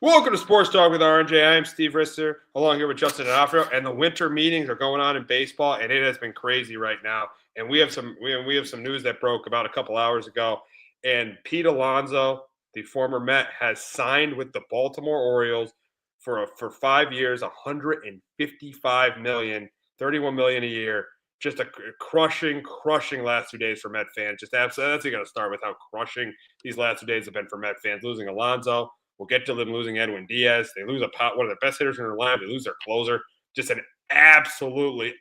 Welcome to Sports Talk with RJ. I am Steve Risser, along here with Justin D'Onofrio, and the winter meetings are going on in baseball, and it has been crazy right now. And we have some news that broke about a couple hours ago. And Pete Alonso, the former Met, has signed with the Baltimore Orioles for 5 years, 155 million, 31 million a year. Just a crushing last 2 days for Met fans. Just absolutely, that's going to start with how crushing these last 2 days have been for Met fans. Losing Alonso. We'll get to them losing Edwin Diaz. They lose one of the best hitters in their lineup. They lose their closer. Just an absolutely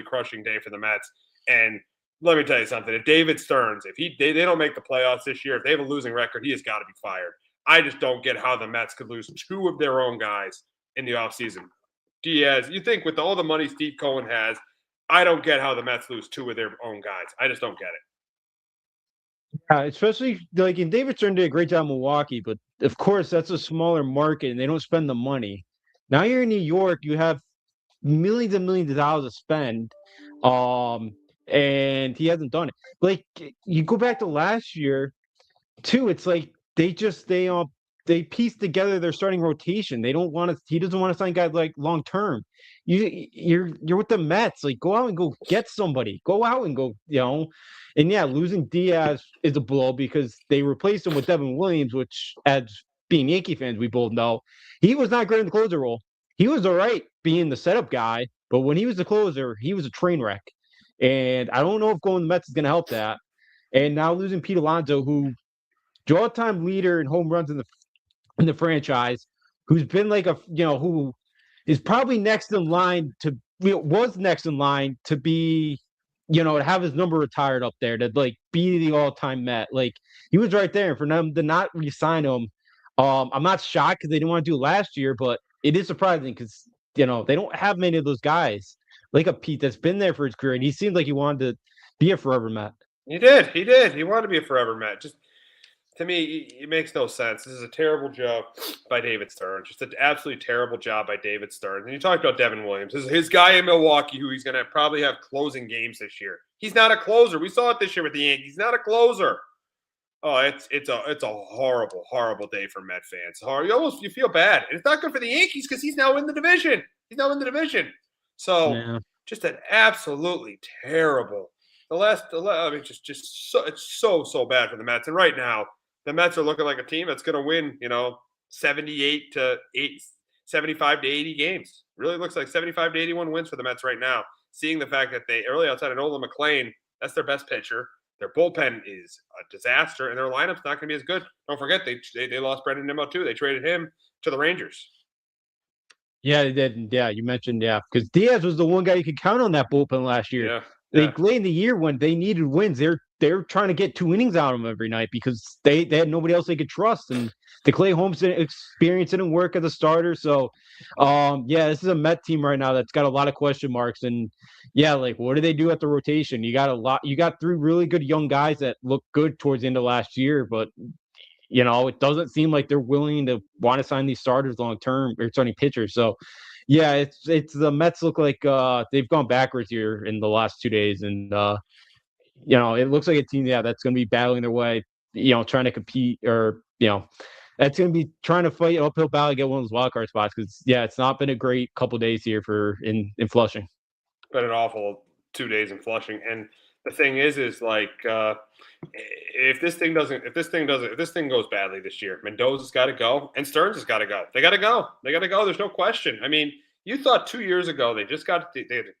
crushing day for the Mets. And let me tell you something. If David Stearns, if they don't make the playoffs this year, if they have a losing record, he has got to be fired. I just don't get how the Mets could lose two of their own guys in the offseason. Diaz, you think with all the money Steve Cohen has, I don't get how the Mets lose two of their own guys. I just don't get it. Especially like in David Stern did a great job in Milwaukee, but of course that's a smaller market and they don't spend the money. Now you're in New York, you have millions and millions of dollars to spend, and he hasn't done it. Like you go back to last year, too. It's like they piece together their starting rotation. They don't want to. He doesn't want to sign guys like long term. You're with the Mets. Like go out and go get somebody. Go out and go. And yeah, losing Diaz is a blow because they replaced him with Devin Williams, which, as being Yankee fans, we both know he was not great in the closer role. He was all right being the setup guy, but when he was the closer, he was a train wreck. And I don't know if going to the Mets is going to help that. And now losing Pete Alonso, who all-time leader in home runs in the franchise, who's been like who is probably next in line to was next in line to be, to have his number retired up there, to like be the all-time Met. Like he was right there, and for them to not re-sign him, I'm not shocked because they didn't want to do it last year, but it is surprising because they don't have many of those guys like a Pete that's been there for his career, and he seemed like he wanted to be a forever Met. He did. He wanted to be a forever Met. Just to me, it makes no sense. This is a terrible job by David Stearns. Just an absolutely terrible job by David Stearns. And you talked about Devin Williams, his guy in Milwaukee, who he's going to probably have closing games this year. He's not a closer. We saw it this year with the Yankees. He's not a closer. Oh, it's a horrible day for Met fans. You feel bad, and it's not good for the Yankees because he's now in the division. So just an absolutely terrible. It's so bad for the Mets. And right now, the Mets are looking like a team that's going to win, 75 to 80 games. Really looks like 75 to 81 wins for the Mets right now. Seeing the fact that they early outside of Nolan McLean, that's their best pitcher. Their bullpen is a disaster, and their lineup's not going to be as good. Don't forget, they lost Brendan Nimmo too. They traded him to the Rangers. Yeah, they did. Yeah, you mentioned, because Diaz was the one guy you could count on that bullpen last year. Yeah. Like late in the year when they needed wins, they're trying to get 2 innings out of him every night because they had nobody else they could trust. And the Clay Holmes experience didn't work as a starter. So, this is a Met team right now that's got a lot of question marks. And like what do they do at the rotation? You got 3 really good young guys that look good towards the end of last year, but it doesn't seem like they're willing to want to sign these starters long term or starting pitchers. So, it's the Mets look like they've gone backwards here in the last 2 days, and it looks like a team that's going to be battling their way, trying to compete, or that's going to be trying to fight uphill battle to get one of those wild card spots because it's not been a great couple days here in Flushing. Been an awful 2 days in Flushing, and the thing is like if this thing goes badly this year, Mendoza's got to go and Stearns has got to go. They got to go. There's no question. I mean, you thought 2 years ago they had a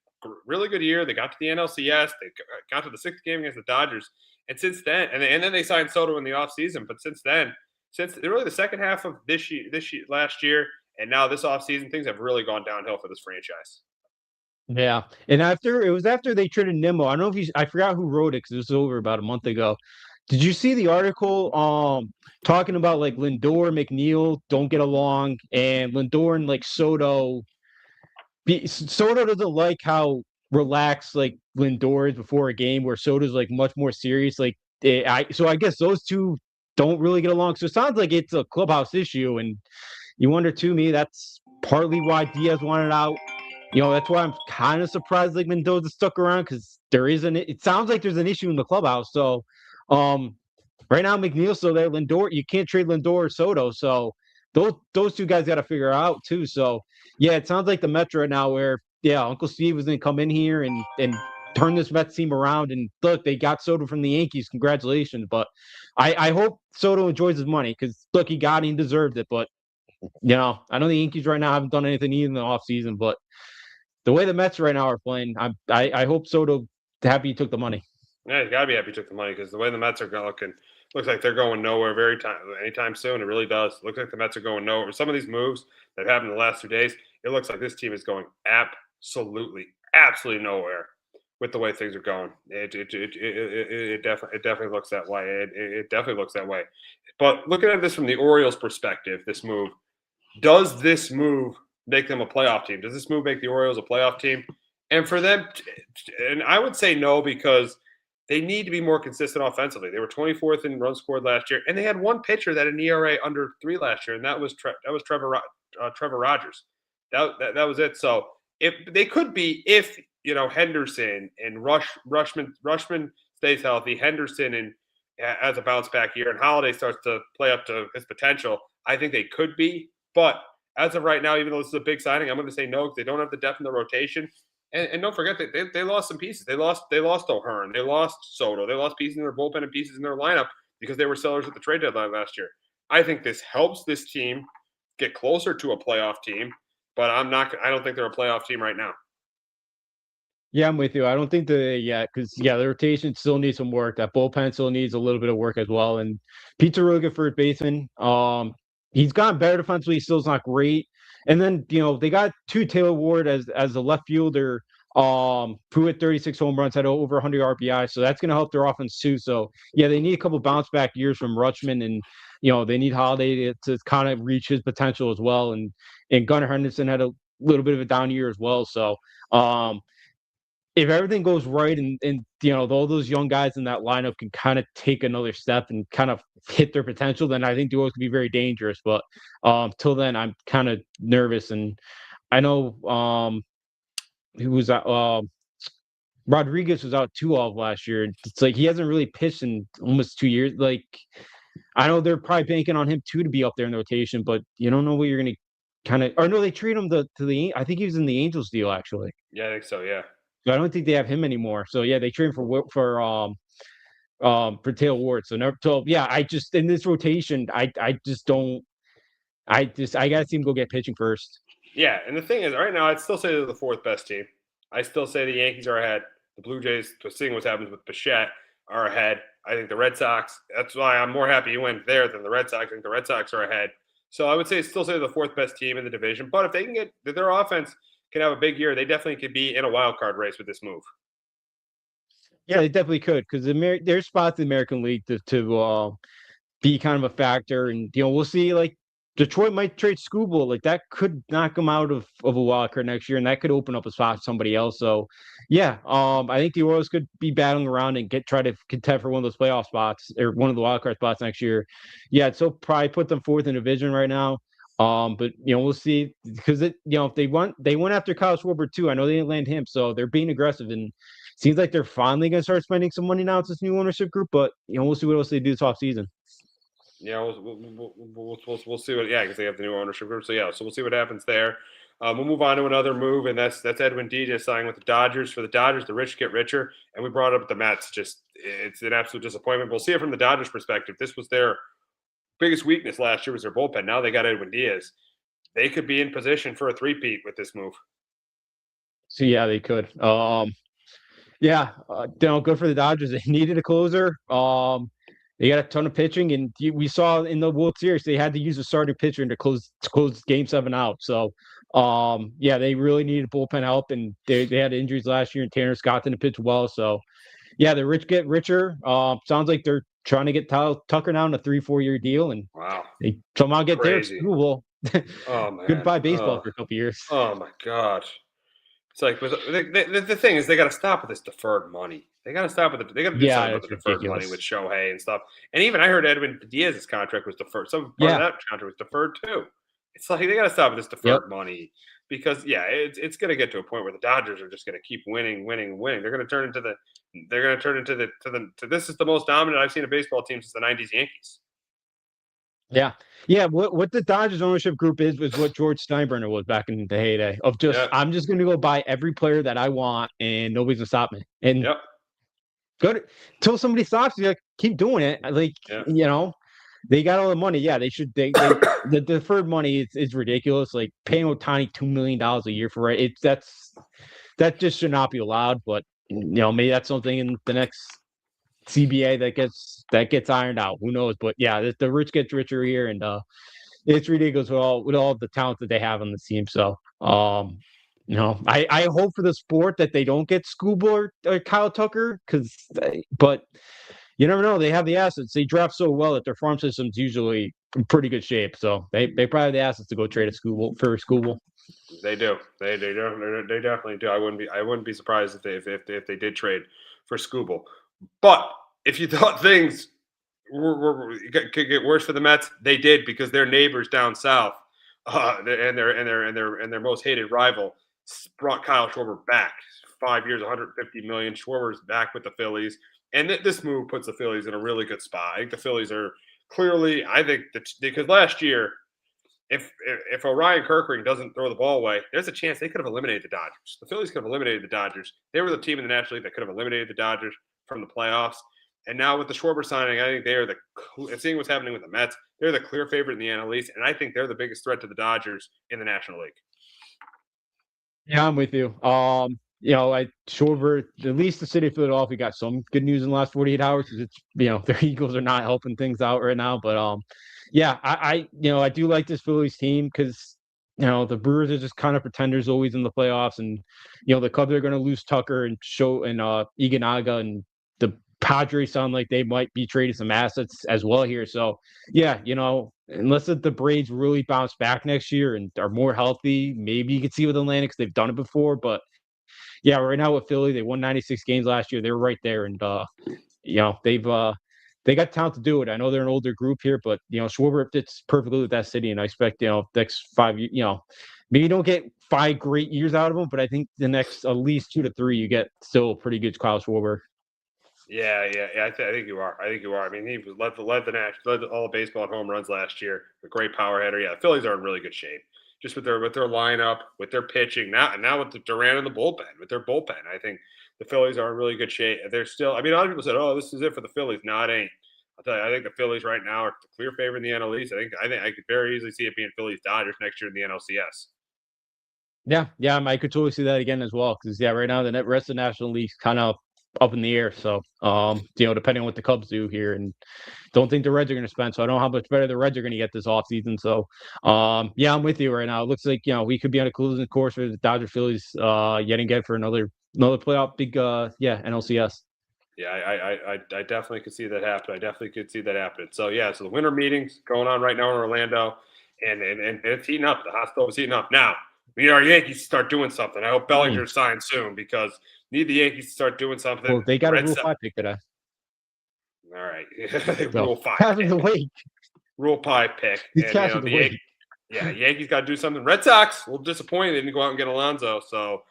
really good year. They got to the NLCS. They got to the 6th game against the Dodgers, and since then, and then they signed Soto in the offseason. But since really the second half of last year, and now this offseason, things have really gone downhill for this franchise. Yeah, and it was after they traded Nimmo. I don't know if I forgot who wrote it because it was over about a month ago. Did you see the article talking about like Lindor, McNeil don't get along, and Lindor and like Soto doesn't like how relaxed like Lindor is before a game, where Soto's like much more serious. Like so I guess those two don't really get along. So it sounds like it's a clubhouse issue, and you wonder to me that's partly why Diaz wanted out. That's why I'm kind of surprised like Mendoza stuck around because it sounds like there's an issue in the clubhouse. So right now McNeil's still there. Lindor, you can't trade Lindor or Soto. So those two guys got to figure out too. So yeah, it sounds like the Mets right now where Uncle Steve was going to come in here and turn this Mets team around. And look, they got Soto from the Yankees. Congratulations. But I hope Soto enjoys his money because look, he got it, he deserved it. But I know the Yankees right now haven't done anything either in the offseason, but the way the Mets right now are playing, I hope Soto happy he took the money. Yeah, he's got to be happy he took the money because the way the Mets are looking, looks like they're going nowhere anytime soon. It really does. Looks like the Mets are going nowhere. Some of these moves that happened in the last 2 days, it looks like this team is going absolutely nowhere with the way things are going. It definitely looks that way. It definitely looks that way. But looking at this from the Orioles' perspective, does this move make them a playoff team? Does this move make the Orioles a playoff team? And for them, and I would say no because they need to be more consistent offensively. They were 24th in runs scored last year, and they had one pitcher that had an ERA under 3 last year, and that was Trevor Rogers. That was it. So if they could be, if Henderson and Rushman stays healthy, Henderson and as a bounce back year, and Holiday starts to play up to his potential, I think they could be. But as of right now, even though this is a big signing, I'm going to say no because they don't have the depth in the rotation. And don't forget that they lost some pieces. They lost O'Hearn. They lost Soto. They lost pieces in their bullpen and pieces in their lineup because they were sellers at the trade deadline last year. I think this helps this team get closer to a playoff team, but I don't think they're a playoff team right now. Yeah, I'm with you. I don't think yet because the rotation still needs some work. That bullpen still needs a little bit of work as well. And Pete's a really good first baseman. He's gotten better defensively. Still's not great. And then they got Taylor Ward as a left fielder. Who hit 36 home runs, had over 100 RBI. So that's going to help their offense too. So yeah, they need a couple bounce back years from Rutschman, and they need Holiday to kind of reach his potential as well. And Gunnar Henderson had a little bit of a down year as well. So if everything goes right and all those young guys in that lineup can kind of take another step and kind of hit their potential, then I think the Orioles could be very dangerous. But till then, I'm kind of nervous. And I know who was Rodriguez was out too all of last year. It's like he hasn't really pitched in almost 2 years. Like I know they're probably banking on him too to be up there in the rotation, but you don't know what you're going to kind of. Or no, they treat him to the. I think he was in the Angels deal actually. Yeah, I think so. Yeah. So I don't think they have him anymore. So yeah, they trade for Taylor Ward. So yeah, I just in this rotation, I just don't. I gotta see him go get pitching first. Yeah, and the thing is, right now, I'd still say they're the 4th best team. I still say the Yankees are ahead. The Blue Jays, seeing what happens with Bichette, are ahead. I think the Red Sox. That's why I'm more happy you went there than the Red Sox. I think the Red Sox are ahead. So I would still say the 4th best team in the division. But if they can get their offense can have a big year, they definitely could be in a wild card race with this move. Yeah, they definitely could because there's spots in the American League to be kind of a factor, and we'll see. Like Detroit might trade Skubal, like that could knock them out of a wild card next year, and that could open up a spot for somebody else. So, yeah, I think the Orioles could be battling around and try to contend for one of those playoff spots or one of the wild card spots next year. Yeah, so probably put them 4th in division right now. But we'll see because if they went after Kyle Schwarber too. I know they didn't land him, so they're being aggressive and seems like they're finally going to start spending some money now with this new ownership group. But we'll see what else they do this offseason. Yeah, we'll see what. Yeah, because they have the new ownership group. So yeah, so we'll see what happens there. We'll move on to another move, and that's Edwin Diaz signing with the Dodgers. For the Dodgers, the rich get richer, and we brought up the Mets. It's an absolute disappointment. We'll see it from the Dodgers' perspective. This was their biggest weakness last year was their bullpen. Now they got Edwin Diaz. They could be in position for a three-peat with this move. So yeah, they could. Yeah, good for the Dodgers. They needed a closer. They got a ton of pitching, and we saw in the World Series they had to use a starting pitcher to close Game 7 out. So, yeah, they really needed bullpen help, and they had injuries last year, and Tanner Scott didn't pitch well. So, yeah, the rich get richer. Sounds like they're trying to get Tucker now on a 3-4 year deal, and wow, they somehow get there. Oh man, goodbye baseball for a couple years. Oh my god. It's like the thing is they got to stop with this deferred money. They got to stop with they got to do something about the deferred money with Shohei and stuff. And even I heard Edwin Diaz's contract was deferred. Some part of that contract was deferred too. It's like they got to stop with this deferred money because it's going to get to a point where the Dodgers are just going to keep winning. They're going to turn into this is the most dominant I've seen a baseball team since the '90s Yankees. Yeah. Yeah, what the Dodgers ownership group is was what George Steinbrenner was back in the heyday of just, Yep. "I'm just gonna go buy every player that I want, and nobody's gonna stop me." And Yep. go to till somebody stops you, like, keep doing it. Like, Yep. they got all the money. Yeah, they should they the deferred money is ridiculous. Like paying Otani $2 million a year for it. That just should not be allowed. But maybe that's something in the next CBA that gets ironed out. Who knows? But yeah, the rich gets richer here, and it's ridiculous with all the talent that they have on the team. So I hope for the sport that they don't get Scuba or Kyle Tucker, but you never know. They have the assets. They draft so well that their farm system's usually in pretty good shape. So they probably have the assets to go trade a Scooble for Scooble. They do. They definitely do. I wouldn't be surprised if they did trade for Scooble. But if you thought things could get worse for the Mets, they did because their neighbors down south, and their most hated rival brought Kyle Schwarber back. 5 years, 150 million. Schwarber's back with the Phillies, and this move puts the Phillies in a really good spot. I think the Phillies are clearly. I think that because last year if Orion Kirkring doesn't throw the ball away, there's a chance they could have eliminated the Dodgers. The Phillies could have eliminated the Dodgers. They were the team in the National League that could have eliminated the Dodgers from the playoffs. And now with the Schwarber signing, I think they are seeing what's happening with the Mets, they're the clear favorite in the NL East, and I think they're the biggest threat to the Dodgers in the National League. Yeah, I'm with you. I Schwarber, at least the city of Philadelphia got some good news in the last 48 hours because it's their Eagles are not helping things out right now. But yeah, I do like this Phillies team because the Brewers are just kind of pretenders always in the playoffs, and the Cubs are going to lose Tucker and Iguanaga, and the Padres sound like they might be trading some assets as well here. So yeah, unless the Braves really bounce back next year and are more healthy, maybe you could see with Atlantic 'cause they've done it before. But yeah, right now with Philly, they won 96 games last year. They're right there, and they got talent to do it. I know they're an older group here, but Schwarber fits perfectly with that city, and I expect next 5 years, maybe you don't get 5 great years out of them, but I think the next at least 2 to 3, you get still a pretty good Kyle Schwarber. Yeah. I think you are. I think you are. I mean, he led all of baseball at home runs last year. A great power hitter. Yeah, the Phillies are in really good shape, just with their lineup, with their pitching. Now with the Durant and the bullpen, with their bullpen, I think the Phillies are in really good shape. They're still. I mean, a lot of people said, "Oh, this is it for the Phillies." No, it ain't. I'll tell you, I think the Phillies right now are the clear favorite in the NL East. I think I could very easily see it being Phillies Dodgers next year in the NLCS. Yeah, I could totally see that again as well. Because yeah, right now the rest of the National League's kind of up in the air. So depending on what the Cubs do here, and don't think the Reds are going to spend. So I don't know how much better the Reds are going to get this offseason. So yeah, I'm with you right now. It looks like we could be on a closing course for the Dodger Phillies yet again for another playoff big NLCS. Yeah, I definitely could see that happen. I definitely could see that happen. So yeah, so the winter meetings going on right now in Orlando, and it's heating up. The hot stove is heating up now. We need our Yankees to start doing something. I hope Bellinger signs soon because we need the Yankees to start doing something. Well, they got a Red Rule Sox. 5 pick today. All right, So Rule 5 having pick. to wait. Rule 5 pick, He's and catching the wait. Yankees got to do something. Red Sox, a little disappointed they didn't go out and get Alonso. So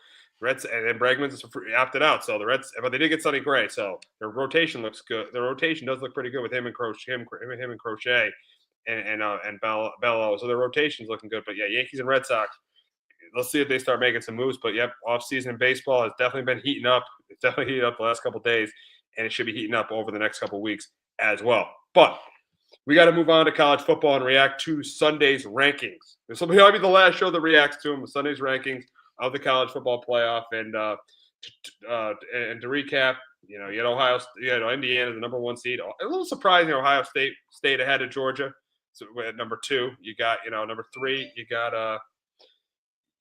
Reds and then Bregman's opted out. So the Reds, but they did get Sonny Gray. So their rotation looks good. Their rotation does look pretty good with him and Crochet, and Bello. So their rotation's looking good. But yeah, Yankees and Red Sox. Let's see if they start making some moves. But yep, off-season in baseball has definitely been heating up. It's definitely heated up the last couple of days, and it should be heating up over the next couple of weeks as well. But we got to move on to college football and react to Sunday's rankings. This will probably be the last show that reacts to them, Sunday's rankings of the college football playoff. And to recap, you had Indiana the number 1 seed. A little surprising, Ohio State stayed ahead of Georgia. So at number 2, you got number 3, you got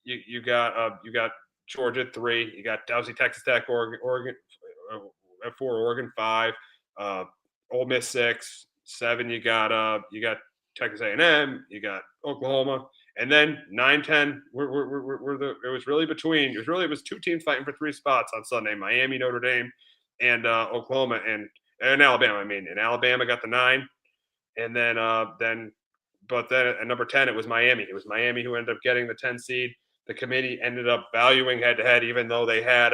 you got Georgia at 3. You got obviously Texas Tech, Oregon at 4, Oregon 5, Ole Miss 6. 7, you got Texas A&M, you got Oklahoma, and then 9, 10. It was 2 teams fighting for 3 spots on Sunday: Miami, Notre Dame, and Oklahoma and Alabama. And Alabama got the 9, and then at number 10 it was Miami. It was Miami who ended up getting the 10 seed. The committee ended up valuing head to head, even though they had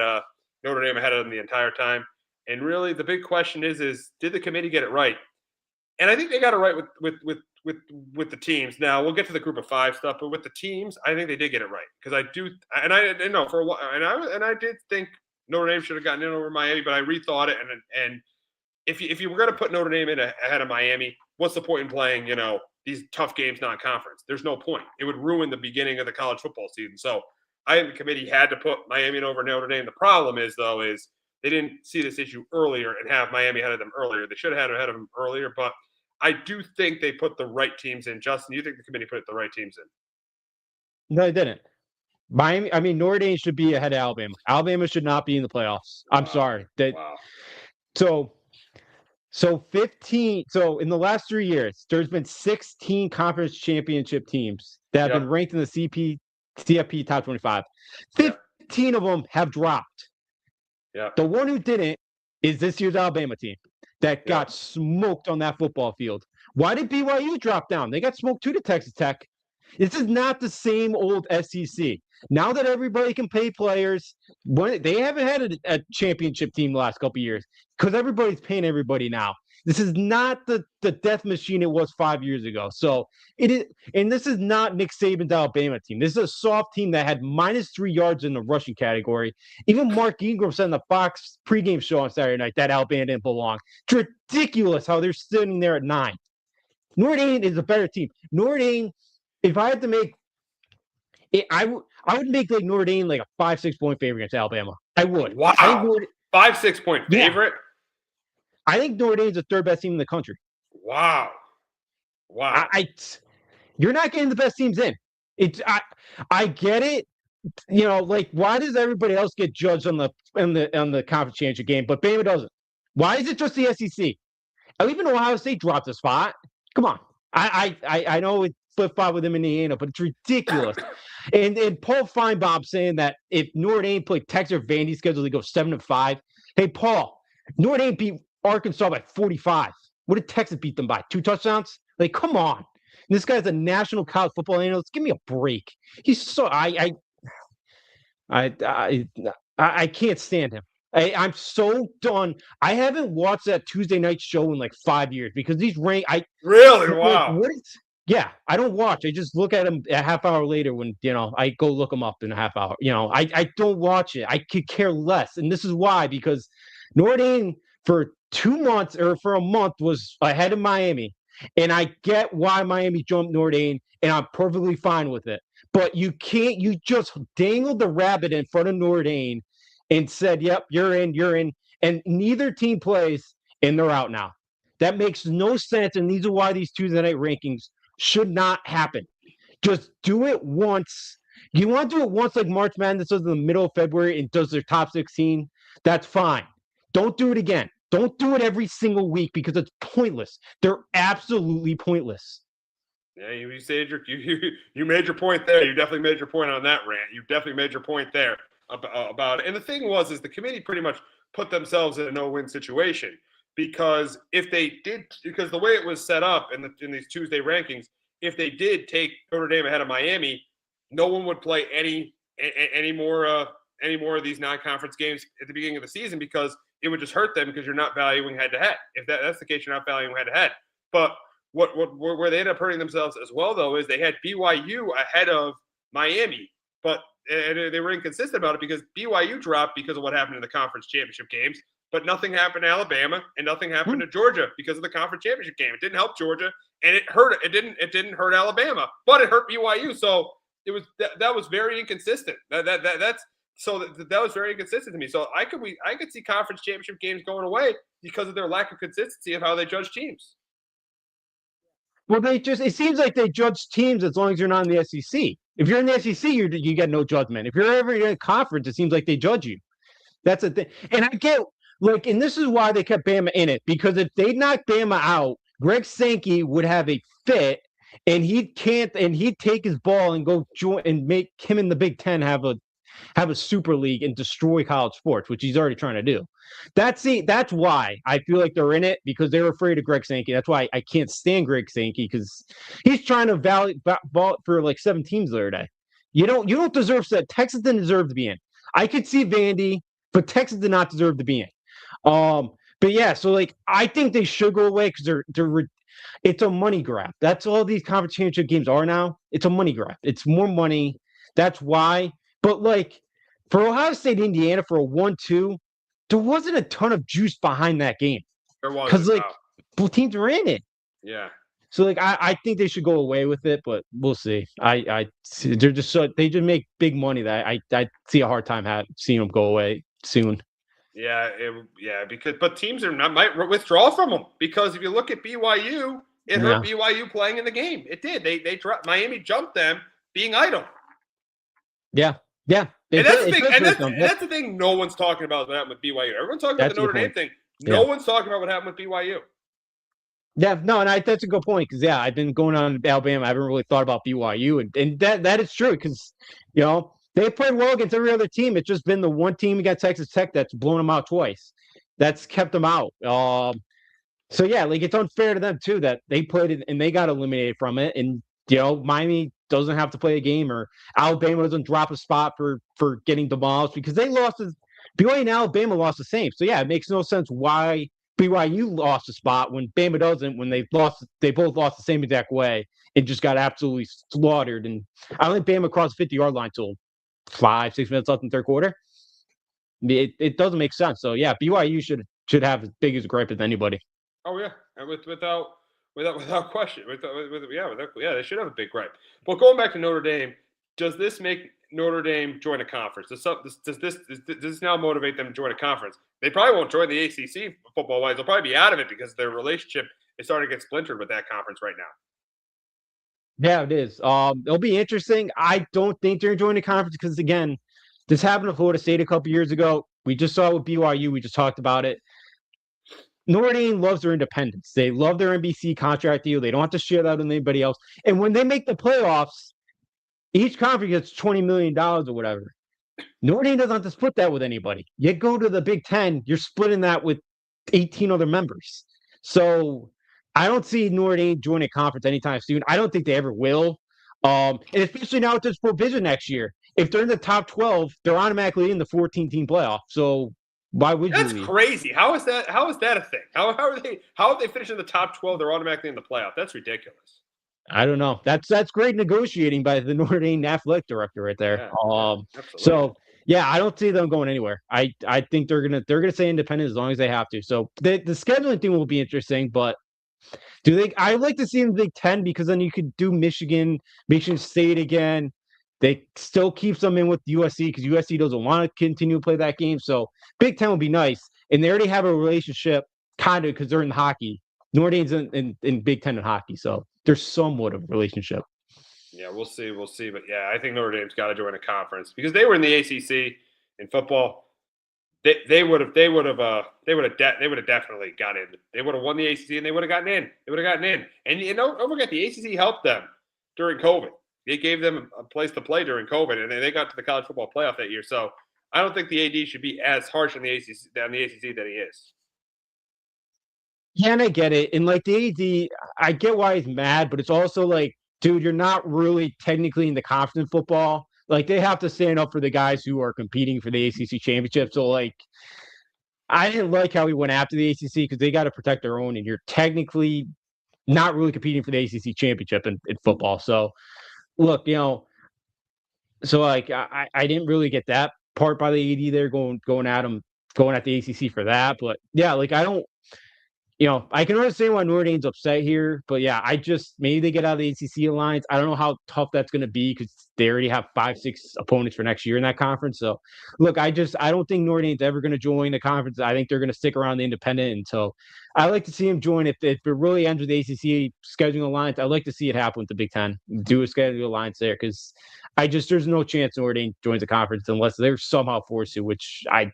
Notre Dame ahead of them the entire time. And really, the big question is did the committee get it right? And I think they got it right with the teams. Now we'll get to the group of 5 stuff, but with the teams, I think they did get it right because I know for a while, and I did think Notre Dame should have gotten in over Miami, but I rethought it, and if you were going to put Notre Dame in ahead of Miami, what's the point in playing these tough games non-conference? There's no point. It would ruin the beginning of the college football season. So I think the committee had to put Miami over Notre Dame. The problem is they didn't see this issue earlier and have Miami ahead of them earlier. They should have had ahead of them earlier, but I do think they put the right teams in. Justin, you think the committee put the right teams in? No, they didn't. Miami, I mean, Notre Dame should be ahead of Alabama. Alabama should not be in the playoffs. I'm sorry. Wow. So 15. So in the last 3 years, there's been 16 conference championship teams that have been ranked in the CFP top 25. 15 of them have dropped. Yeah. The one who didn't is this year's Alabama team that got smoked on that football field. Why did BYU drop down? They got smoked too to Texas Tech. This is not the same old SEC. Now that everybody can pay players, they haven't had a championship team the last couple of years because everybody's paying everybody now. This is not the death machine it was 5 years ago. So it is, and this is not Nick Saban's Alabama team. This is a soft team that had -3 yards in the rushing category. Even Mark Ingram said in the Fox pregame show on Saturday night that Alabama didn't belong. It's ridiculous how they're sitting there at 9. Notre Dame is a better team. Notre Dame, if I had to make it, I would make like Notre Dame like a 5-6 point favorite against Alabama. I would. Wow. 5-6 point favorite? Yeah. I think Notre Dame's the 3rd best team in the country. Wow. You're not getting the best teams in. I get it. Like why does everybody else get judged on the conference championship game, but Bama doesn't? Why is it just the SEC? Even Ohio State dropped a spot. Come on. I know it's flip-flop with Indiana, but it's ridiculous. And Paul Feinbaum saying that if Notre Dame played Texas or Vandy's schedule, they go 7-5. Hey, Paul, Notre Dame beat Arkansas by 45. What did Texas beat them by? 2 touchdowns? Like, come on. This guy's a national college football analyst. Give me a break. He's so I can't stand him. I'm so done. I haven't watched that Tuesday night show in like 5 years because these really wow. Yeah, I don't watch. I just look at them a half hour later when I go look them up in a half hour. I don't watch it. I could care less, and this is why, because Notre Dame for 2 months or for a month was ahead of Miami, and I get why Miami jumped Notre Dame, and I'm perfectly fine with it. But you just dangled the rabbit in front of Notre Dame and said, yep, you're in, and neither team plays, and they're out now. That makes no sense, and these are why these Tuesday night rankings should not happen. Just do it once. You want to do it once like March Madness does in the middle of February and does their top 16, that's fine. Don't do it again. Don't do it every single week because it's pointless. They're absolutely pointless. Yeah, you made your point there. You definitely made your point on that rant. You definitely made your point there about it. And the thing was the committee pretty much put themselves in a no-win situation because the way it was set up in these Tuesday rankings, if they did take Notre Dame ahead of Miami, no one would play any more of these non-conference games at the beginning of the season because it would just hurt them because you're not valuing head-to-head. If that's the case, you're not valuing head-to-head. But where they ended up hurting themselves as well, though, is they had BYU ahead of Miami, but they were inconsistent about it because BYU dropped because of what happened in the conference championship games, but nothing happened to Alabama and nothing happened to Georgia because of the conference championship game. It didn't help Georgia, and it didn't hurt Alabama, but it hurt BYU. So that was very inconsistent. That was very inconsistent to me. So I could see conference championship games going away because of their lack of consistency of how they judge teams. Well, it seems like they judge teams as long as you're not in the SEC. If you're in the SEC, you get no judgment. If you're ever in a conference, it seems like they judge you. That's the thing. And I get, and this is why they kept Bama in it, because if they knocked Bama out, Greg Sankey would have a fit, and he'd take his ball and go join and make him in the Big Ten have a super league and destroy college sports, which he's already trying to do. That's why I feel like they're in it, because they're afraid of Greg Sankey. That's why I can't stand Greg Sankey, because he's trying to ball for like 7 teams the other day. You don't deserve that. Texas didn't deserve to be in. I could see Vandy, but Texas did not deserve to be in. But yeah, so like I think they should go away because It's a money grab. That's all these conference championship games are now. It's a money grab. It's more money. That's why. But like for Ohio State, Indiana for a 1-2, there wasn't a ton of juice behind that game There because wasn't. like both teams were in it. Yeah. So like I think they should go away with it, but we'll see. They're just they just make big money that I see a hard time seeing them go away soon. Yeah, but teams might withdraw from them because if you look at BYU, it hurt BYU playing in the game. It did. They dropped Miami jumped them being idle. Yeah. And that's the thing. No one's talking about what happened with BYU. Everyone's talking about the Notre Dame thing. No one's talking about what happened with BYU. Yeah, no, and that's a good point because I've been going on Alabama. I haven't really thought about BYU, and that is true because they played well against every other team. It's just been the one team against Texas Tech that's blown them out twice. That's kept them out. So yeah, like it's unfair to them too that they played it and they got eliminated from it, and Miami doesn't have to play a game or Alabama doesn't drop a spot for getting demolished because they lost. BYU and Alabama lost the same. So yeah, it makes no sense why BYU lost a spot when Bama doesn't. When they both lost the same exact way and just got absolutely slaughtered. And I don't think Bama crossed the 50-yard line till 5-6 minutes left in the third quarter. It doesn't make sense. So yeah, BYU should have as big as a gripe as anybody. Oh yeah, and without question, they should have a big gripe. But going back to Notre Dame, does this make Notre Dame join a conference? Does this now motivate them to join a conference? They probably won't join the ACC football-wise. They'll probably be out of it because their relationship is starting to get splintered with that conference right now. Yeah, it is. It'll be interesting. I don't think they're joining the conference because, again, this happened to Florida State a couple years ago. We just saw it with BYU. We just talked about it. Notre Dame loves their independence. They love their NBC contract deal. They don't have to share that with anybody else. And when they make the playoffs, each conference gets $20 million or whatever. Notre Dame doesn't have to split that with anybody. You go to the Big Ten, you're splitting that with 18 other members. So I don't see Notre Dame joining a conference anytime soon. I don't think they ever will. And especially now with this provision next year. If they're in the top 12, they're automatically in the 14-team playoff. So why would you? That's crazy. How is that a thing? How are they finishing the top 12? They're automatically in the playoff. That's ridiculous. I don't know. That's great negotiating by the Notre Dame athletic director right there. So yeah, I don't see them going anywhere. I think they're gonna stay independent as long as they have to. So the scheduling thing will be interesting, but I like to see them Big Ten because then you could do Michigan State again. They still keeps them in with USC because USC doesn't want to continue to play that game. So Big Ten would be nice, and they already have a relationship kind of because they're in hockey. Notre Dame's in Big Ten in hockey, so there's somewhat of a relationship. Yeah, we'll see. But yeah, I think Notre Dame's got to join a conference because they were in the ACC in football. They would have definitely got in. They would have won the ACC and they would have gotten in. And don't forget the ACC helped them during COVID. They gave them a place to play during COVID, and they got to the college football playoff that year. So I don't think the AD should be as harsh on the ACC that he is. Yeah, and I get it. And like the AD, I get why he's mad, but it's also like, dude, you're not really technically in the conference football. Like they have to stand up for the guys who are competing for the ACC championship. So like, I didn't like how he went after the ACC because they got to protect their own, and you're technically not really competing for the ACC championship in football. So look, so like I didn't really get that part by the AD there going at the ACC for that. But yeah, like I don't. I can understand why Notre Dame's upset here, but yeah, maybe they get out of the ACC alliance. I don't know how tough that's going to be because they already have 5-6 opponents for next year in that conference. So, look, I don't think Notre Dame's ever going to join the conference. I think they're going to stick around the independent until I like to see them join. If it really ends with the ACC scheduling alliance, I'd like to see it happen with the Big Ten. Do a scheduling alliance there because there's no chance Notre Dame joins the conference unless they're somehow forced to, which I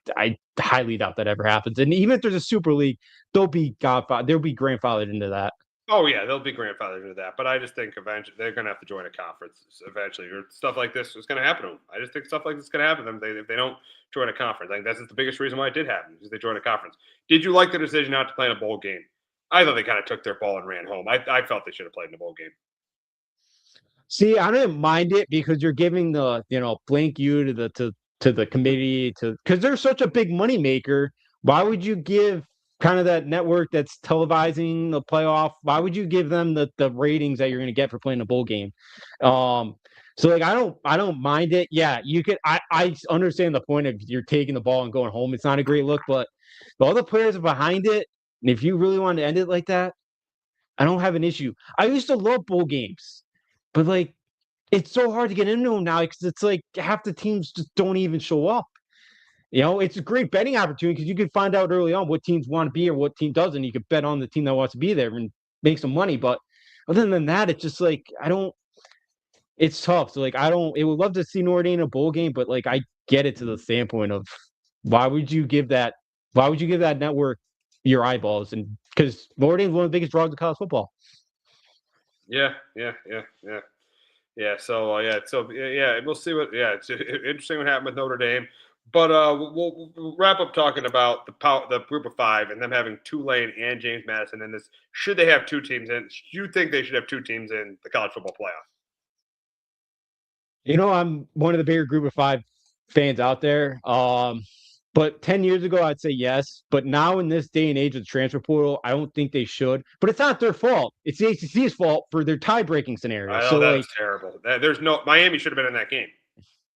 highly doubt that ever happens. And even if there's a super league, they'll be grandfathered into that. Oh yeah, they'll be grandfathered into that. But I just think eventually they're going to have to join a conference eventually, or stuff like this is going to happen to them. I just think stuff like this is going to happen to them if they don't join a conference. I think that's the biggest reason why it did happen is they joined a conference. Did you like the decision not to play in a bowl game? I thought they kind of took their ball and ran home. I felt they should have played in a bowl game. See, I didn't mind it because you're giving the blank you to the committee because they're such a big money maker. Why would you give kind of that network that's televising the playoff, why would you give them the ratings that you're going to get for playing a bowl game? So like I don't mind it. Yeah, you could. I understand the point of you're taking the ball and going home. It's not a great look, but all the players are behind it, and if you really want to end it like that, I don't have an issue. I used to love bowl games, but like it's so hard to get into them now because it's like half the teams just don't even show up. It's a great betting opportunity because you can find out early on what teams want to be or what team doesn't. You could bet on the team that wants to be there and make some money. But other than that, it's just like I don't. It's tough. So like I don't. It would love to see Notre Dame in a bowl game, but like I get it to the standpoint of why would you give that? Why would you give that network your eyeballs? And because Notre Dame is one of the biggest draws of college football. Yeah. We'll see what. Yeah, it's interesting what happened with Notre Dame. But we'll wrap up talking about the group of five and them having Tulane and James Madison in this. Should they have two teams in? Do you think they should have two teams in the college football playoff? I'm one of the bigger group of five fans out there. But 10 years ago, I'd say yes. But now in this day and age of the transfer portal, I don't think they should. But it's not their fault. It's the ACC's fault for their tie-breaking scenario. I know so that's terrible. There's no Miami should have been in that game.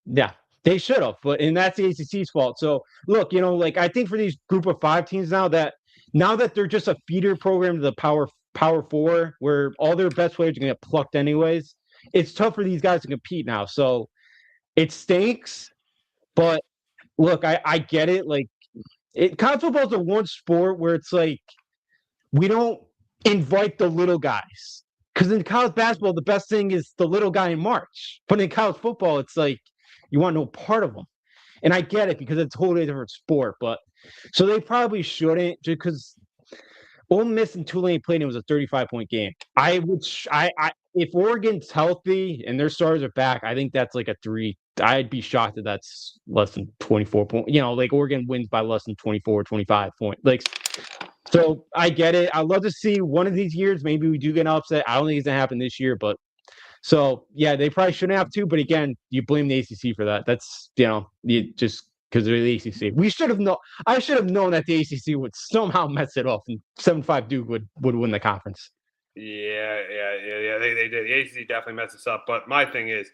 Yeah, they should have. And that's the ACC's fault. So look, like I think for these group of five teams now that they're just a feeder program to the power four, where all their best players are going to get plucked anyways, it's tough for these guys to compete now. So it stinks, but look, I get it. Like, college football is the one sport where it's like we don't invite the little guys because in college basketball, the best thing is the little guy in March. But in college football, it's like you want no part of them. And I get it because it's a totally different sport. But so they probably shouldn't just because Ole Miss and Tulane played, it was a 35-point game. If Oregon's healthy and their stars are back, I think that's like a 3. I'd be shocked if that's less than 24 points. Like Oregon wins by less than 24, 25 points. Like, so I get it. I'd love to see one of these years. Maybe we do get an upset. I don't think it's gonna happen this year, but so yeah, they probably shouldn't have to. But again, you blame the ACC for that. That's you just because they're the ACC. We should have known. I should have known that the ACC would somehow mess it up, and 7-5 Duke would win the conference. Yeah. They did. The ACC definitely messed us up. But my thing is,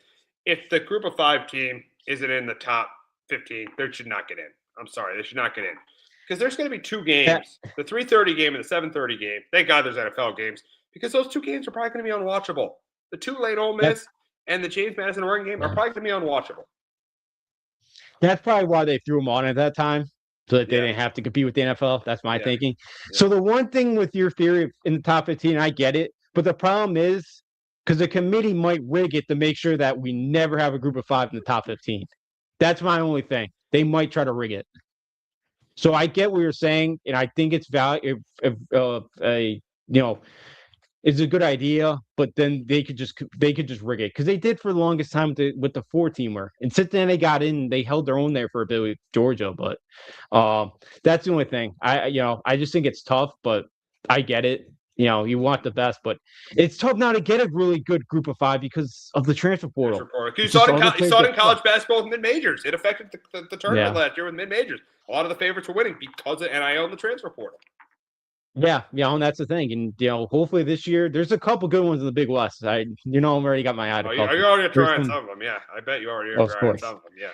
if the group of five team isn't in the top 15, they should not get in. I'm sorry, they should not get in because there's going to be two games: the 3:30 game and the 7:30 game. Thank God there's NFL games because those two games are probably going to be unwatchable. The Tulane Ole Miss and the James Madison Oregon game are probably going to be unwatchable. That's probably why they threw them on at that time, so that they didn't have to compete with the NFL. That's my thinking. Yeah. So the one thing with your theory in the top 15, I get it, but the problem is because the committee might rig it to make sure that we never have a group of five in the top 15. That's my only thing. They might try to rig it. So I get what you're saying, and I think it's value. It's a good idea, but then they could just rig it because they did for the longest time with the 4-teamer, and since then they got in, they held their own there for a bit with Georgia. But that's the only thing. I just think it's tough, but I get it. You want the best, but it's tough now to get a really good group of five because of the transfer portal. You saw it in college basketball with mid-majors. It affected the tournament last year with mid-majors. A lot of the favorites were winning because of NIL and the transfer portal. Yeah, and that's the thing. And hopefully this year there's a couple good ones in the Big West. I'm already got my eye to. You're already trying some of them, yeah. I bet you already are trying some of them, yeah.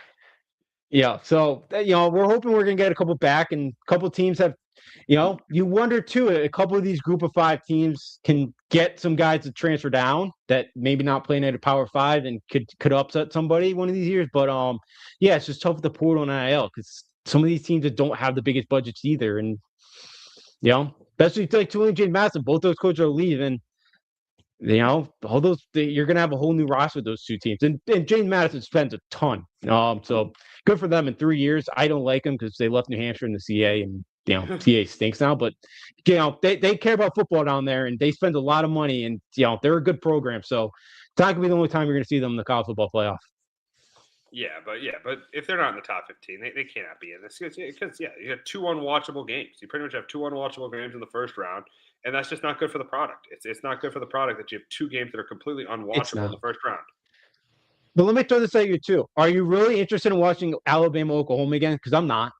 Yeah, so we're hoping we're gonna get a couple back, and a couple teams have. You wonder too. A couple of these group of five teams can get some guys to transfer down that maybe not playing at a Power 5 and could upset somebody one of these years. But it's just tough with the portal and NIL because some of these teams that don't have the biggest budgets either, and especially like Tulane, James Madison, both those coaches are leaving. All those you're gonna have a whole new roster with those two teams, and James Madison spends a ton. So good for them in 3 years. I don't like them because they left New Hampshire in the CA, and CA stinks now. But they care about football down there, and they spend a lot of money, and they're a good program. So it's not gonna be the only time you're gonna see them in the college football playoff. Yeah, but if they're not in the top 15, they cannot be in this because you have two unwatchable games. You pretty much have two unwatchable games in the first round, and that's just not good for the product. It's not good for the product that you have two games that are completely unwatchable in the first round. But let me throw this at you too. Are you really interested in watching Alabama Oklahoma again? Because I'm not.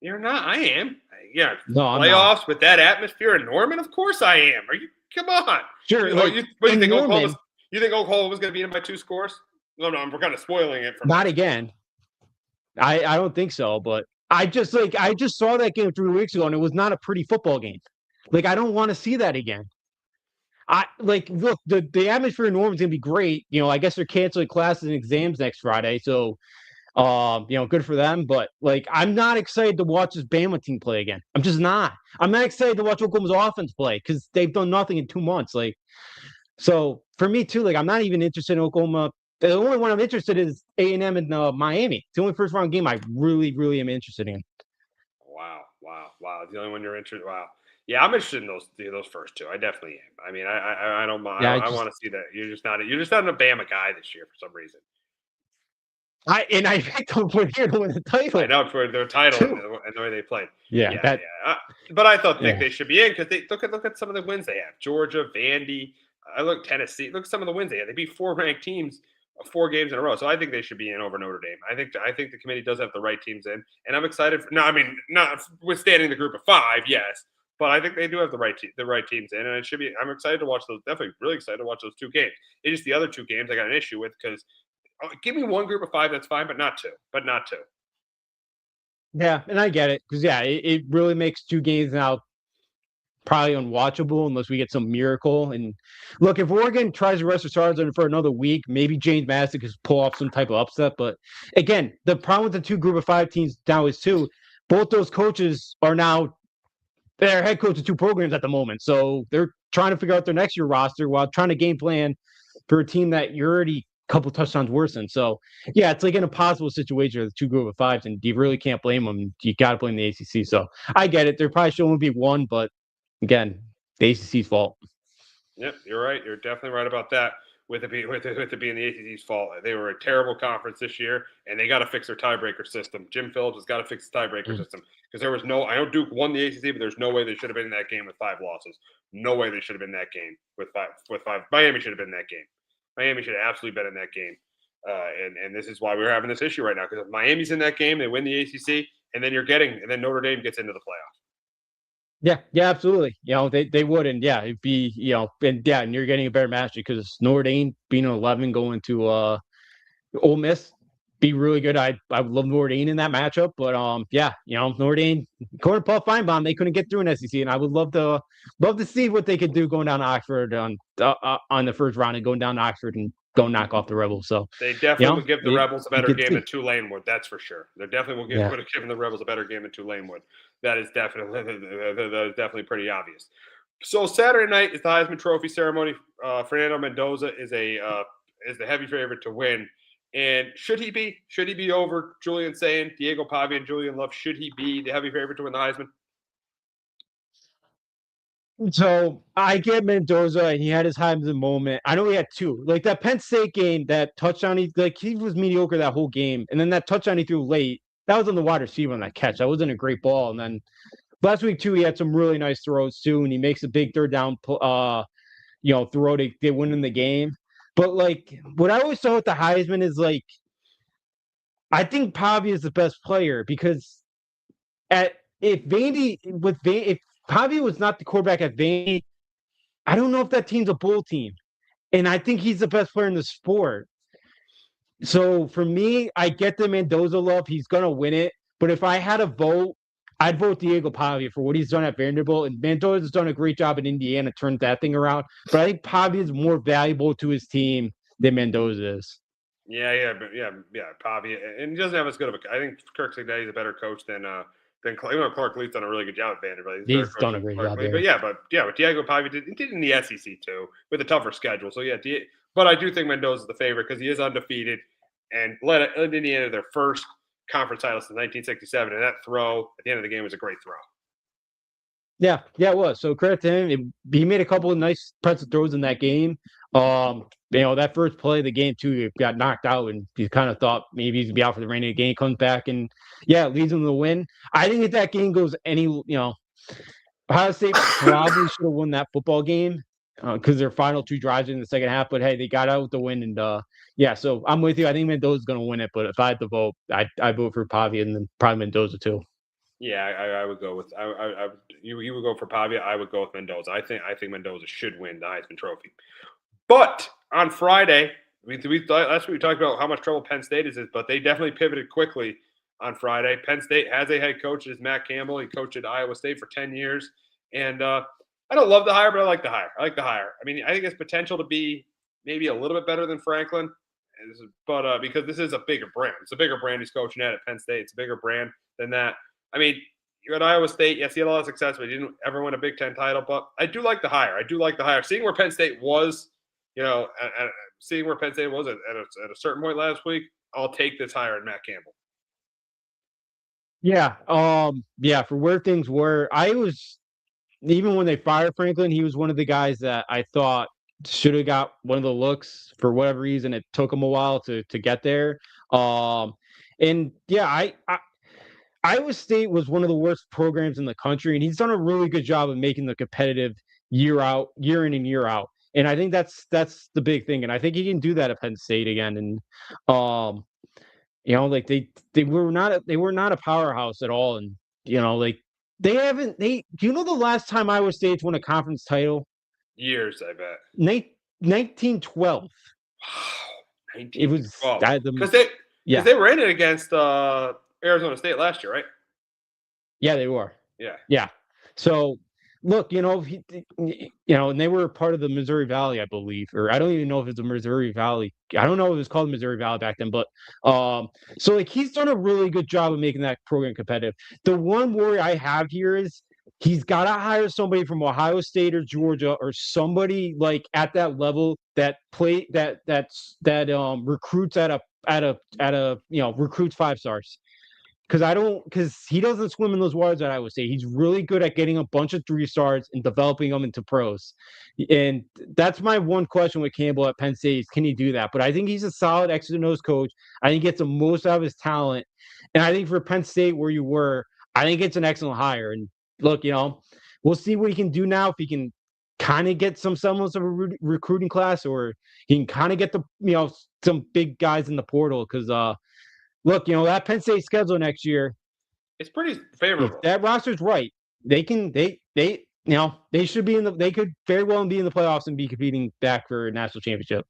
You're not. I am. No, I'm not. Playoffs with that atmosphere in Norman. Of course I am. Come on? Sure. You think Oklahoma's? You think Oklahoma's going to beat them by 2 scores? No, we're kind of spoiling it for not again. I don't think so, but I just saw that game 3 weeks ago, and it was not a pretty football game. Like, I don't want to see that again. Look, the atmosphere in Norman's gonna be great. I guess they're canceling classes and exams next Friday, so good for them. But I'm not excited to watch this Bama team play again. I'm just not. I'm not excited to watch Oklahoma's offense play because they've done nothing in 2 months. So for me too, I'm not even interested in Oklahoma. The only one I'm interested in is A&M and Miami. It's the only first round game I really, really am interested in. Wow. The only one you're interested. Wow. Yeah, I'm interested in those first 2. I definitely am. I mean, I don't mind. I want to see that. You're just not an Alabama guy this year for some reason. I picked them to win the title. I know for their title and the way they played. Yeah. But I think they should be in because they look at some of the wins they have. Georgia, Vandy. I look Tennessee. Look at some of the wins they have. They beat 4 ranked teams 4 games in a row. So I think they should be in over Notre Dame. I think the committee does have the right teams in, and I'm excited. Not withstanding the group of 5, yes. But I think they do have the right teams in, and it should be. I'm excited to watch those. Definitely, really excited to watch those 2 games. It's just the other 2 games I got an issue with because give me one group of 5 that's fine, but not 2. Yeah, and I get it because it really makes 2 games now probably unwatchable unless we get some miracle. And look, if Oregon tries to rest their starters for another week, maybe James Madison could pull off some type of upset. But again, the problem with the 2 group of 5 teams now is both those coaches are now. They're head coach of 2 programs at the moment. So they're trying to figure out their next year roster while trying to game plan for a team that you're already a couple touchdowns worse than. So, it's an impossible situation with 2 group of 5s, and you really can't blame them. You got to blame the ACC. So I get it. There probably should only be 1, but again, the ACC's fault. Yep, you're right. You're definitely right about that. With it being the ACC's fault, they were a terrible conference this year, and they got to fix their tiebreaker system. Jim Phillips has got to fix the tiebreaker system because there was no. I know Duke won the ACC, but there's no way they should have been in that game with 5 losses. No way they should have been in that game with five. Miami should have been in that game. Miami should have absolutely been in that game, and this is why we're having this issue right now because if Miami's in that game, they win the ACC, and then then Notre Dame gets into the playoffs. Yeah, absolutely. They would, and it'd be, and you're getting a better match because Notre Dame being an 11 going to Ole Miss be really good. I would love Notre Dame in that matchup, but Notre Dame, according to Paul Feinbaum, they couldn't get through an SEC, and I would love to see what they could do going down to Oxford on the first round and going down to Oxford and go knock off the Rebels. So they definitely would give the Rebels a better game than Tulane would. That's for sure. They definitely would have given the Rebels a better game than Tulane would. That is definitely pretty obvious. So Saturday night is the Heisman Trophy ceremony. Fernando Mendoza is the heavy favorite to win. And should he be over Julian Sayin, Diego Pavia, and Julian Love? Should he be the heavy favorite to win the Heisman? So I get Mendoza, and he had his Heisman moment. I know he had 2. Like that Penn State game, that touchdown, he was mediocre that whole game. And then that touchdown he threw late, that was on the wide receiver on that catch. That wasn't a great ball. And then last week too, he had some really nice throws too, and he makes a big third down throw to win in the game. But what I always saw with the Heisman is I think Pavia is the best player because if Pavia was not the quarterback at Vandy, I don't know if that team's a bowl team. And I think he's the best player in the sport. So for me, I get the Mendoza love. He's going to win it. But if I had a vote, I'd vote Diego Pavia for what he's done at Vanderbilt. And Mendoza's done a great job in Indiana, turned that thing around. But I think Pavia is more valuable to his team than Mendoza is. Yeah, Pavia. And he doesn't have as good of I think Kirk Cignetti is a better coach than Clark Lee's done a really good job at Vanderbilt. He's done a great job there. But Diego Pavia did in the SEC too with a tougher schedule. So but I do think Mendoza's the favorite because he is undefeated and led Indiana their first conference title since 1967. And that throw at the end of the game was a great throw. Yeah, it was. So credit to him. He made a couple of nice pretzel throws in that game. That first play of the game too, he got knocked out, and you kind of thought maybe he's gonna be out for the remainder of the game. Comes back and it leads them to the win. I think if that game goes Ohio State probably should have won that football game because their final 2 drives in the second half. But hey, they got out with the win, and so I'm with you. I think Mendoza's gonna win it, but if I had to vote, I vote for Pavia and then probably Mendoza too. Yeah, I would go with you would go for Pavia. I would go with Mendoza. I think Mendoza should win the Heisman Trophy. But on Friday, last week we talked about how much trouble Penn State is, but they definitely pivoted quickly on Friday. Penn State has a head coach, it's Matt Campbell. He coached at Iowa State for 10 years, and I don't love the hire, but I like the hire. I mean, I think it's potential to be maybe a little bit better than Franklin, but because this is a bigger brand, it's a bigger brand he's coaching at Penn State. It's a bigger brand than that. I mean, you're at Iowa State. Yes, he had a lot of success, but he didn't ever win a Big Ten title. But I do like the hire. Seeing where Penn State was, seeing where Penn State was at a certain point last week, I'll take this hire in Matt Campbell. Yeah, for where things were, even when they fired Franklin, he was one of the guys that I thought should have got one of the looks. For whatever reason, it took him a while to get there. And yeah, Iowa State was one of the worst programs in the country, and he's done a really good job of making the competitive year in and year out. And I think that's the big thing. And I think he can do that at Penn State again. And like they were not a powerhouse at all. And like do you know the last time Iowa State's won a conference title? Years, I bet. 1912. Wow, It was because they were in it against Arizona State last year, right? Yeah, they were. Yeah. So look, and they were part of the Missouri Valley, I believe, or I don't even know if it's a Missouri Valley. I don't know if it was called Missouri Valley back then, but so like he's done a really good job of making that program competitive. The one worry I have here is he's got to hire somebody from Ohio State or Georgia or somebody like at that level that recruits recruits 5-stars. Because he doesn't swim in those waters that I would say. He's really good at getting a bunch of 3-stars and developing them into pros. And that's my one question with Campbell at Penn State is, can he do that? But I think he's a solid X's and O's coach. I think he gets the most out of his talent. And I think for Penn State, where you were, I think it's an excellent hire. And look, we'll see what he can do now, if he can kind of get some semblance of a recruiting class, or he can kind of get some big guys in the portal. Because look, that Penn State schedule next year, it's pretty favorable. If that roster's right, they should be they could very well be in the playoffs and be competing back for a national championship.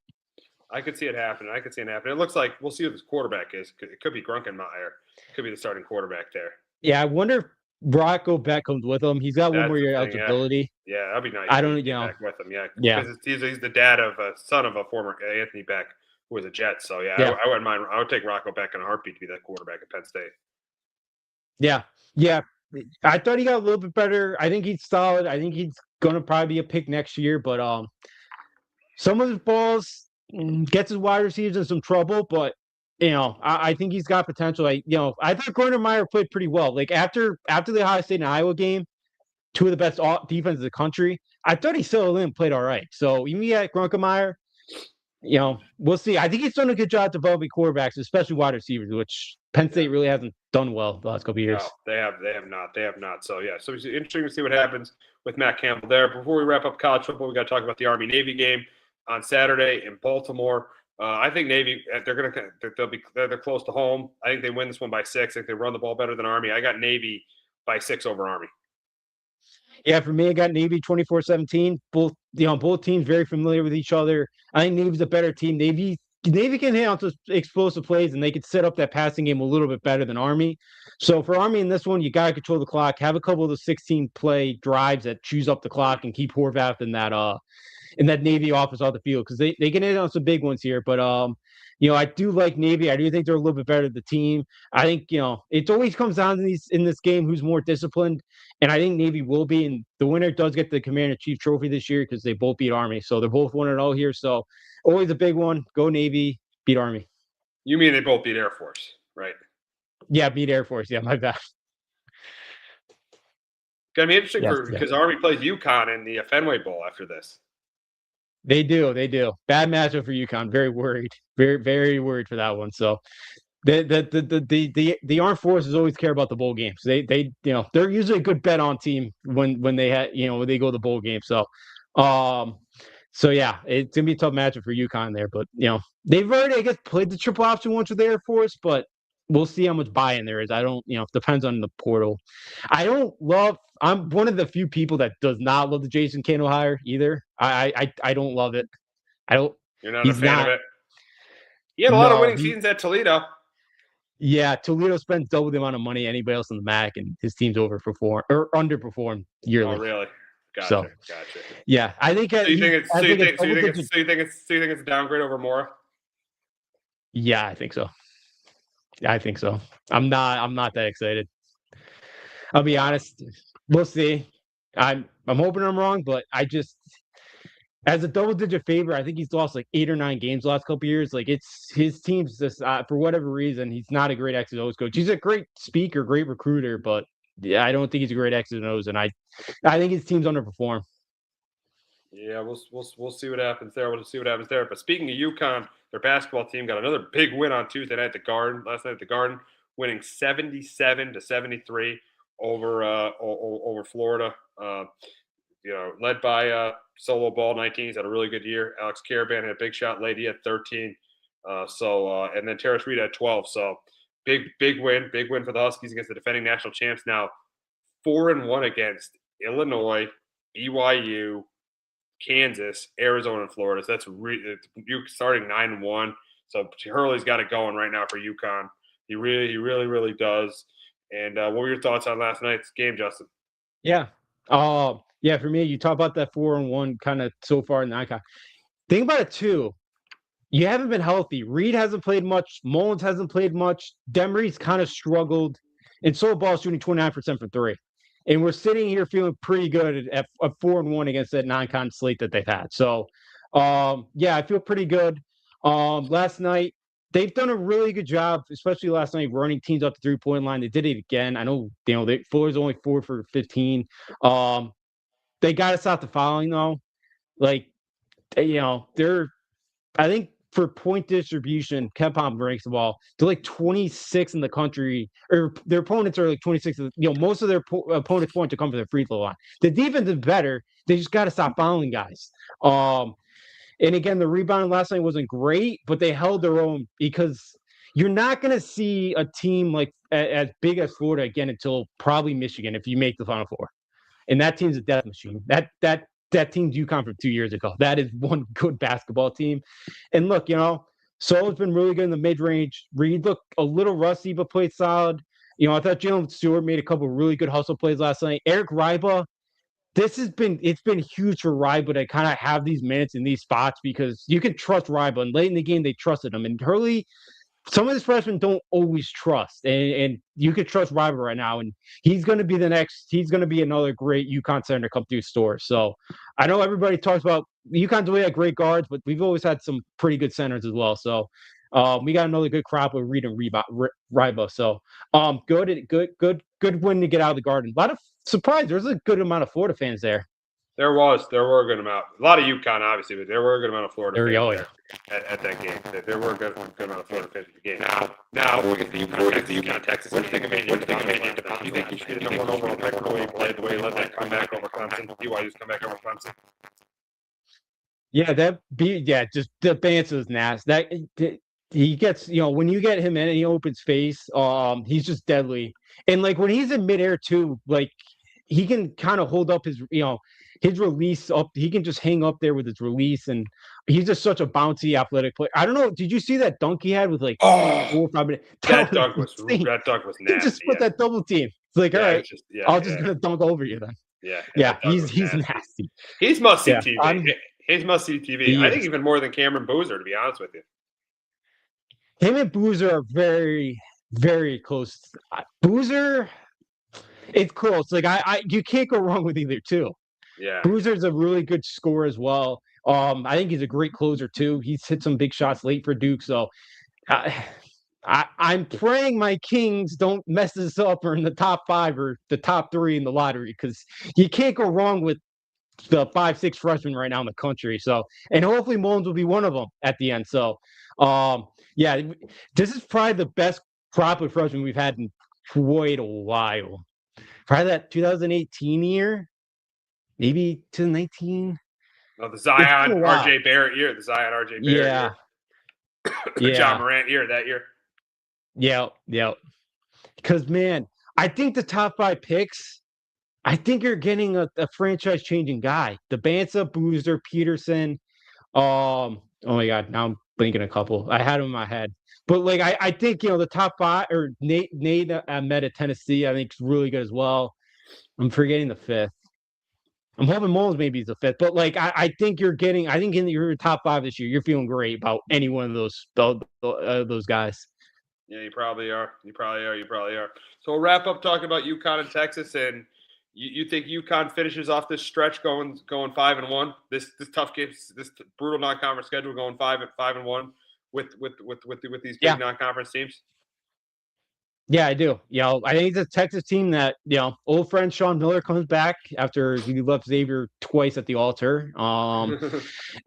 I could see it happening. It looks like we'll see who this quarterback is. It could be Grunkenmeyer. Could be the starting quarterback there. Yeah, I wonder if Rocco Beck comes with him. He's got one more year eligibility. Yeah, that'd be nice. I don't back with him. Yeah. Because he's the dad of son of a former Anthony Beck, who was a Jet. So I wouldn't mind. I would take Rocco Beck in a heartbeat to be that quarterback at Penn State. Yeah. I thought he got a little bit better. I think he's solid. I think he's gonna probably be a pick next year. But some of his balls gets his wide receivers in some trouble. But I think he's got potential. I thought Grunkenmeyer played pretty well. Like after the Ohio State and Iowa game, two of the best defenses in the country, I thought he settled in and played all right. So even at Grunkenmeyer, we'll see. I think he's done a good job developing quarterbacks, especially wide receivers, which Penn State really hasn't done well the last couple of years. No, they have not. So so it's interesting to see what happens with Matt Campbell there. Before we wrap up college football, we got to talk about the Army-Navy game on Saturday in Baltimore. I think Navy, they're close to home. I think they win this one by 6. I think they run the ball better than Army. I got Navy by 6 over Army. Yeah, for me, I got Navy 24-17. Both teams very familiar with each other. I think Navy's a better team. Navy can hit on explosive plays, and they could set up that passing game a little bit better than Army. So for Army in this one, you got to control the clock. Have a couple of the 16-play drives that chews up the clock and keep Horvath in that Navy offense off the field, because they can hit on some big ones here. But I do like Navy. I do think they're a little bit better than the team. I think it always comes down to in this game who's more disciplined, and I think Navy will be. And the winner does get the Commander-in-Chief trophy this year because they both beat Army, so they're both 1-0 here. So always a big one. Go Navy, beat Army. You mean they both beat Air Force, right? Yeah, beat Air Force. Yeah, my bad. Gonna be interesting because Army plays UConn in the Fenway Bowl after this. They do. Bad matchup for UConn. Very worried. Very, very worried for that one. So the armed forces always care about the bowl games. They're usually a good bet on team when they when they go to the bowl game. So yeah, it's gonna be a tough matchup for UConn there. But they've already, I guess, played the triple option once with the Air Force, but we'll see how much buy-in there is. I don't, it depends on the portal. I'm one of the few people that does not love the Jason Cano hire either. I don't love it. I don't. You're not a He's fan of not. it. He had a lot of No, winning seasons at Toledo. yeah. Toledo spends double the amount of money anybody else in the MAC, and his teams overperform or underperform Oh, yearly. really? So Gotcha. yeah, I think So you he think it's has so you like a think so you double think digit. it's so you think it's so you think it's a downgrade over Mora? Yeah, I think so. I think so. I'm not that excited. I'll be honest. We'll see. I'm hoping I'm wrong, but I just as a double digit favorite, I think he's lost like 8 or 9 games the last couple years. Like it's his team's just for whatever reason, he's not a great X's and O's coach. He's a great speaker, great recruiter, but yeah, I don't think he's a great X's and O's, and I think his team's underperform. Yeah, we'll see what happens there. We'll see what happens there. But speaking of UConn, their basketball team got another big win on Tuesday night at the Garden. Last night at the Garden, winning 77-73 over Florida. Led by Solo Ball 19. He's had a really good year. Alex Caravan had a big shot late. He had 13. And then Terrace Reed had 12. So big win for the Huskies against the defending national champs. Now 4-1 against Illinois, BYU, Kansas, Arizona, and Florida. So that's you starting 9-1. So Hurley's got it going right now for UConn. He really does. And what were your thoughts on last night's game, Justin? Yeah. Yeah, for me, you talk about that 4-1 kind of so far in the icon. Think about it too. You haven't been healthy. Reed hasn't played much. Mullins hasn't played much. Demery's kind of struggled. And Solo Ball's shooting 29% from three. And we're sitting here feeling pretty good at 4-1 against that non-con slate that they've had. So, yeah, I feel pretty good. Last night, they've done a really good job, especially last night, running teams up the three-point line. They did it again. I know, Fuller's only 4 for 15. They got to stop the fouling, though. Like, I think for point distribution, KenPom ranks the ball. They're like 26 in the country, or their opponents are like 26. Most of their opponents' points to come from the free throw line. The defense is better. They just got to stop fouling guys. And again, the rebounding last night wasn't great, but they held their own because you're not going to see a team like as big as Florida again until probably Michigan if you make the Final Four. And that team's a death machine. That team's UConn from 2 years ago. That is one good basketball team. And look, Solo's been really good in the mid-range. Reed looked a little rusty, but played solid. I thought Jalen Stewart made a couple of really good hustle plays last night. Eric Ryba, it's been huge for Ryba to kind of have these minutes in these spots because you can trust Ryba. And late in the game, they trusted him. And Hurley, some of these freshmen don't always trust, and you could trust Ryber right now, and he's going to be another great UConn center to come through store. So I know everybody talks about UConn's always had great guards, but we've always had some pretty good centers as well. So we got another good crop of Reed and Ryba. So good win to get out of the Garden. A lot of surprise. There's a good amount of Florida fans there. There were a good amount. A lot of UConn, obviously, but there were a good amount of Florida fans there at that game. There were a good amount of Florida fans at the game. Now we'll get the UConn Texas. What do you think of Andy? You think he should be the number one overall pick the way he played, the way he let that comeback over Clemson? BYU's comeback over Clemson. Yeah, just the Bance is nasty. He gets, when you get him in and he opens space, he's just deadly. And like when he's in midair too, like he can kind of hold up his release up. He can just hang up there with his release, and he's just such a bouncy, athletic player. I don't know. Did you see that dunk he had with like 4 or 5 minutes? That dunk was nasty. He just put that double team. It's like, all right, I'm just gonna dunk over you then. Yeah. He's nasty. He's must see TV. He's must see TV. I think even more than Cameron Boozer, to be honest with you. Him and Boozer are very, very close. Boozer, it's close. Like you can't go wrong with either two. Yeah. Boozer's a really good scorer as well. I think he's a great closer too. He's hit some big shots late for Duke. So I'm praying my Kings don't mess this up or in the top 5 or the top 3 in the lottery because you can't go wrong with the 5-6 freshmen right now in the country. So, and hopefully Mullins will be one of them at the end. So, yeah, this is probably the best crop of freshmen we've had in quite a while. Probably that 2018 year, maybe 2019. Oh, the Zion RJ Barrett year. Yeah. John Morant year that year. Yeah, yeah. Because man, I think the top 5 picks. I think you're getting a franchise changing guy. The Bansa, Boozer, Peterson. Oh my God, now I'm blinking a couple. I had him in my head, but like I think the top 5 or Nate met at Tennessee. I think is really good as well. I'm forgetting the fifth. I'm hoping Mullins maybe is the fifth, but like I think you're getting. I think in your top 5 this year, you're feeling great about any one of those guys. Yeah, you probably are. You probably are. You probably are. So we'll wrap up talking about UConn and Texas, and you think UConn finishes off this stretch going 5-1. This tough game, this brutal non-conference schedule, going 5-1 with these big Yeah, non-conference teams. yeah, I do. I think it's a Texas team that old friend Sean Miller comes back after he left Xavier twice at the altar.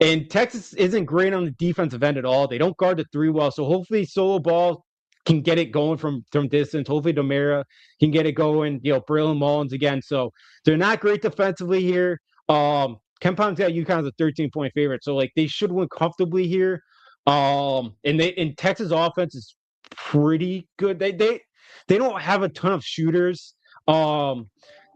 And Texas isn't great on the defensive end at all. They don't guard the three well, so hopefully Solo Ball can get it going from distance. Hopefully Demira can get it going. Braylon Mullins again. So they're not great defensively here. Ken Palm's got UConn as a 13-point favorite, so like they should win comfortably here. And Texas offense is pretty good. They don't have a ton of shooters. They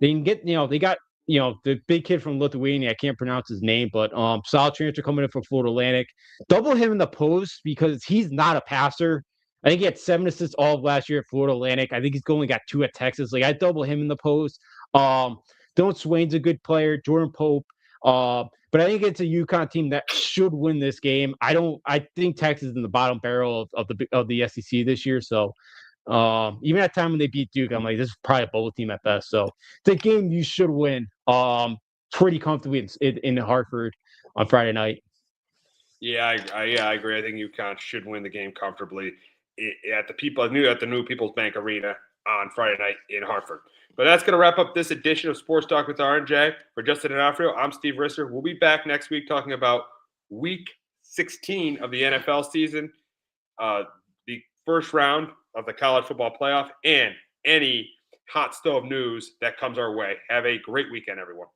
can get they got the big kid from Lithuania. I can't pronounce his name, but solid transfer coming in from Florida Atlantic. Double him in the post because he's not a passer. I think he had 7 assists all of last year at Florida Atlantic. I think he's only got 2 at Texas. Like I double him in the post. Dylan Swain's a good player. Jordan Pope. But I think it's a UConn team that should win this game. I think Texas is in the bottom barrel of the SEC this year. So even at time when they beat Duke, I'm like, this is probably a bowl team at best. So it's a game you should win pretty comfortably in Hartford on Friday night. Yeah, I agree. I think UConn should win the game comfortably at the new People's Bank Arena on Friday night in Hartford. But that's going to wrap up this edition of Sports Talk with R&J. For Justin D'Onofrio, I'm Steve Risser. We'll be back next week talking about Week 16 of the NFL season, the first round of the college football playoff, and any hot stove news that comes our way. Have a great weekend, everyone.